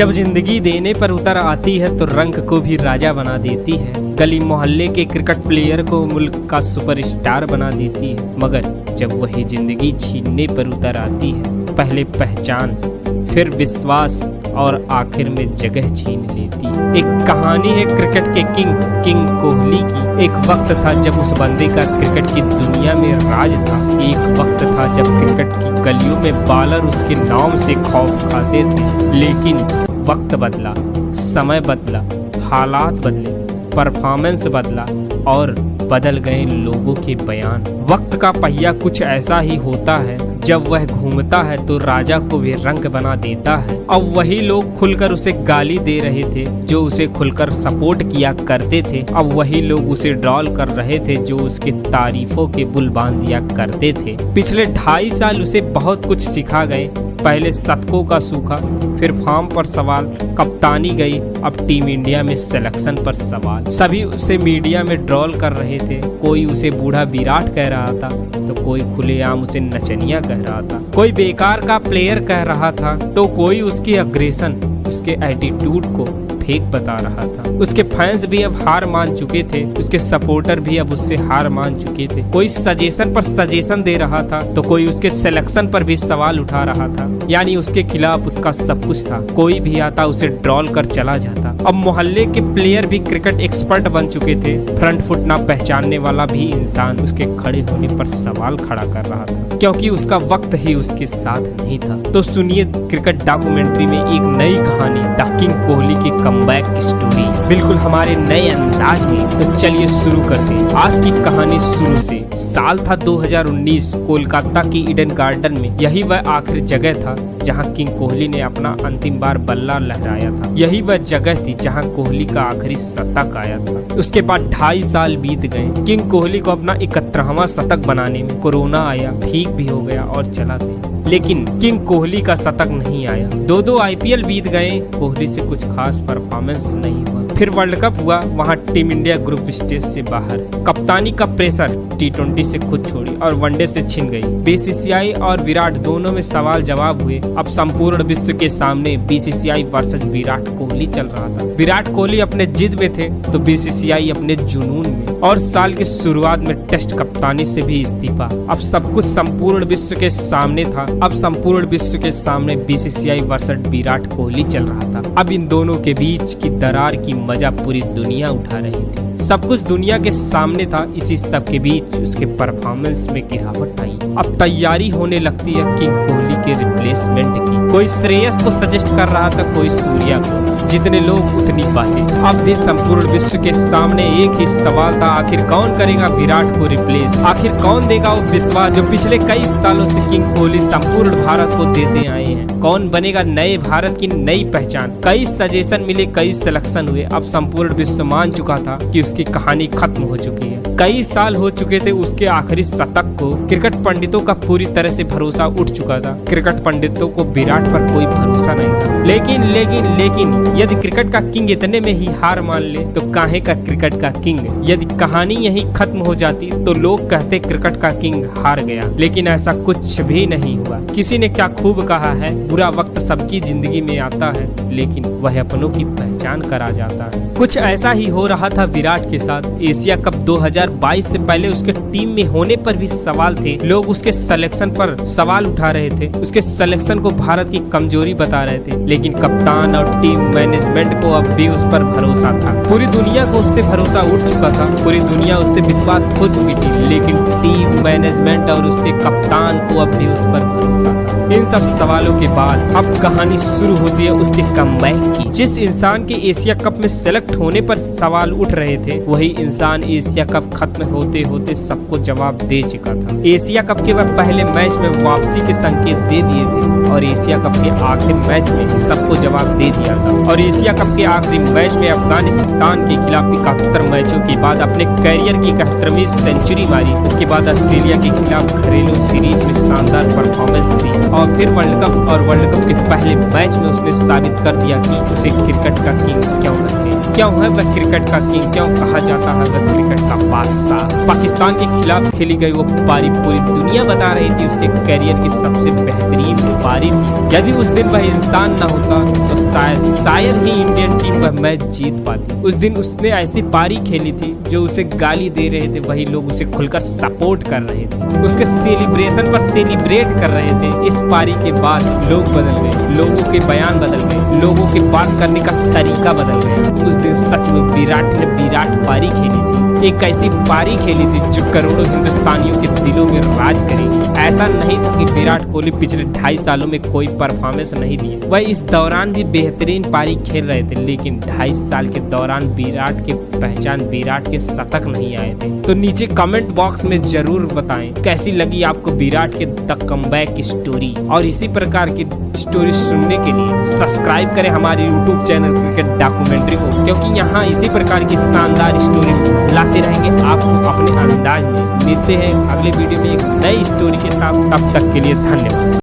जब जिंदगी देने पर उतर आती है तो रंग को भी राजा बना देती है। गली मोहल्ले के क्रिकेट प्लेयर को मुल्क का सुपरस्टार बना देती है। मगर जब वही जिंदगी छीनने पर उतर आती है, पहले पहचान, फिर विश्वास और आखिर में जगह छीन लेती है। एक कहानी है क्रिकेट के किंग कोहली की। एक वक्त था जब उस बंदे का क्रिकेट की दुनिया में राज था। एक वक्त था जब क्रिकेट की गलियों में बॉलर उसके नाम से खौफ खाते थे। लेकिन वक्त बदला, समय बदला, हालात बदले, परफॉर्मेंस बदला और बदल गए लोगों के बयान। वक्त का पहिया कुछ ऐसा ही होता है, जब वह घूमता है तो राजा को भी रंग बना देता है। अब वही लोग खुलकर उसे गाली दे रहे थे जो उसे खुलकर सपोर्ट किया करते थे। अब वही लोग उसे ड्रॉल कर रहे थे जो उसकी तारीफों के बुल बांध दिया करते थे। पिछले 2.5 साल उसे बहुत कुछ सिखा गए। पहले शतकों का सूखा, फिर फॉर्म पर सवाल, कप्तानी गई, अब टीम इंडिया में सिलेक्शन पर सवाल। सभी उसे मीडिया में ड्रॉल कर रहे थे। कोई उसे बूढ़ा विराट कह रहा था तो कोई खुलेआम उसे नचनिया कह रहा था। कोई बेकार का प्लेयर कह रहा था तो कोई उसकी अग्रेशन, उसके एटीट्यूड को फेक बता रहा था। उसके फैंस भी अब हार मान चुके थे, उसके सपोर्टर भी अब उससे हार मान चुके थे। कोई सजेशन पर सजेशन दे रहा था तो कोई उसके सिलेक्शन पर भी सवाल उठा रहा था। यानी उसके खिलाफ उसका सब कुछ था। कोई भी आता उसे ड्रॉल कर चला जाता। अब मोहल्ले के प्लेयर भी क्रिकेट एक्सपर्ट बन चुके थे। फ्रंट फुट ना पहचानने वाला भी इंसान उसके खड़े होने पर सवाल खड़ा कर रहा था, क्योंकि उसका वक्त ही उसके साथ नहीं था। तो सुनिए क्रिकेट डॉक्यूमेंट्री में एक नई कहानी, द किंग कोहली की कमबैक की स्टोरी, बिल्कुल हमारे नए अंदाज में। तो चलिए शुरू करते हैं आज की कहानी शुरू से। साल था 2019। कोलकाता की ईडन गार्डन में यही वह आखिरी जगह था जहां किंग कोहली ने अपना अंतिम बार बल्ला लहराया था। यही वह जगह थी जहां कोहली का आखिरी शतक आया था। उसके बाद 2.5 साल बीत गए। किंग कोहली को अपना 71वां शतक बनाने में कोरोना आया, ठीक भी हो गया और चला गया। लेकिन किंग कोहली का शतक नहीं आया। 2 आईपीएल बीत गए, कोहली से कुछ खास परफॉर्मेंस नहीं हुआ। फिर वर्ल्ड कप हुआ, वहां टीम इंडिया ग्रुप स्टेज से बाहर। कप्तानी का प्रेशर T20 से खुद छोड़ी और वनडे से छिन गई। बीसीसीआई और विराट दोनों में सवाल जवाब हुए। अब संपूर्ण विश्व के सामने बीसीसीआई वर्सेस विराट कोहली चल रहा था। विराट कोहली अपने जिद में थे तो बीसीसीआई अपने जुनून में। और साल के शुरुआत में टेस्ट कप्तानी से भी इस्तीफा। अब सब कुछ संपूर्ण विश्व के सामने था। अब संपूर्ण विश्व के सामने बीसीसीआई वर्सेस विराट कोहली चल रहा था। अब इन दोनों के बीच की दरार की मजा पूरी दुनिया उठा रही थी। सब कुछ दुनिया के सामने था। इसी सब के बीच उसके परफॉर्मेंस में गिरावट आई। अब तैयारी होने लगती है किंग कोहली के रिप्लेसमेंट की। कोई श्रेयस को सजेस्ट कर रहा था, कोई सूर्या को। जितने लोग उतनी बातें। अब भी संपूर्ण विश्व के सामने एक ही सवाल था, आखिर कौन करेगा विराट को रिप्लेस? आखिर कौन देगा वो विश्वास जो पिछले कई सालों से किंग कोहली संपूर्ण भारत को देते आए हैं? कौन बनेगा नए भारत की नई पहचान? कई सजेशन मिले, कई सिलेक्शन हुए। अब संपूर्ण विश्व मान चुका था कि उसकी कहानी खत्म हो चुकी है। कई साल हो चुके थे उसके आखिरी शतक को। क्रिकेट पंडितों का पूरी तरह से भरोसा उठ चुका था। क्रिकेट पंडितों को विराट पर कोई भरोसा नहीं था। लेकिन यदि क्रिकेट का किंग इतने में ही हार मान ले तो काहे का क्रिकेट का किंग? यदि कहानी यही खत्म हो जाती तो लोग कहते क्रिकेट का किंग हार गया। लेकिन ऐसा कुछ भी नहीं हुआ। किसी ने क्या खूब कहा है, बुरा वक्त सबकी जिंदगी में आता है लेकिन वह अपनों की पहचान करा जाता है। कुछ ऐसा ही हो रहा था विराट के साथ। एशिया कप 2022 से पहले उसके टीम में होने पर भी सवाल थे। लोग उसके सिलेक्शन पर सवाल उठा रहे थे। उसके सिलेक्शन को भारत की कमजोरी बता रहे थे। लेकिन कप्तान और टीम मैनेजमेंट को अब भी उस पर भरोसा था। पूरी दुनिया को उससे भरोसा उठ चुका था। पूरी दुनिया उससे विश्वास खो चुकी थी। लेकिन टीम मैनेजमेंट और उसके कप्तान को अब भी उस पर भरोसा था। इन सब सवालों के बाद अब कहानी शुरू होती है उसके कमबैक की। जिस इंसान के एशिया कप में सेलेक्ट होने पर सवाल उठ रहे थे, वही इंसान एशिया कप खत्म होते होते सबको जवाब दे चुका था। एशिया कप के वह पहले मैच में वापसी के संकेत दे दिए थे और एशिया कप के आखिरी मैच में सबको जवाब दे दिया था। और एशिया कप के आखिरी मैच में अफगानिस्तान के खिलाफ 71 मैचों के बाद अपने करियर की 71वीं सेंचुरी मारी। उसके बाद ऑस्ट्रेलिया के खिलाफ घरेलू सीरीज में शानदार परफॉर्मेंस दी और फिर वर्ल्ड कप के पहले मैच में उसने साबित कर दिया कि उसे क्रिकेट का किंग क्यों कहते हैं। क्यों है वह क्रिकेट का किंग, क्यों कहा जाता है वह क्रिकेट का बादशाह। पाकिस्तान के खिलाफ खेली गई वो पारी पूरी दुनिया बता रही थी उसके करियर की सबसे बेहतरीन पारी थी। यदि उस दिन वह इंसान न होता तो शायद ही इंडियन टीम वह मैच जीत पाती। उस दिन उसने ऐसी पारी खेली थी जो उसे गाली दे रहे थे वही लोग उसे खुलकर सपोर्ट कर रहे थे, उसके सेलिब्रेशन पर सेलिब्रेट कर रहे थे। इस पारी के बाद लोग बदल गए, लोगों के बयान बदल गए, लोगों के बात करने का तरीका बदल गया। उस दिन सच में विराट ने विराट पारी खेली थी, एक ऐसी पारी खेली थी जो करोड़ों हिंदुस्तानियों के दिलों में राज करेगी। ऐसा नहीं था कि विराट कोहली पिछले 2.5 सालों में कोई परफॉर्मेंस नहीं दिए, वह इस दौरान भी बेहतरीन पारी खेल रहे थे, लेकिन 2.5 साल के दौरान विराट के पहचान विराट के शतक नहीं आए थे। तो नीचे कमेंट बॉक्स में जरूर बताएं कैसी लगी आपको विराट के द कमबैक की स्टोरी, और इसी प्रकार की स्टोरी सुनने के लिए सब्सक्राइब करें हमारे YouTube चैनल क्रिकेट डॉक्यूमेंट्री को, क्योंकि यहाँ इसी प्रकार की शानदार स्टोरी लाते रहेंगे आपको अपने अंदाज में। मिलते हैं अगले वीडियो में एक नई स्टोरी के साथ, तब तक के लिए धन्यवाद।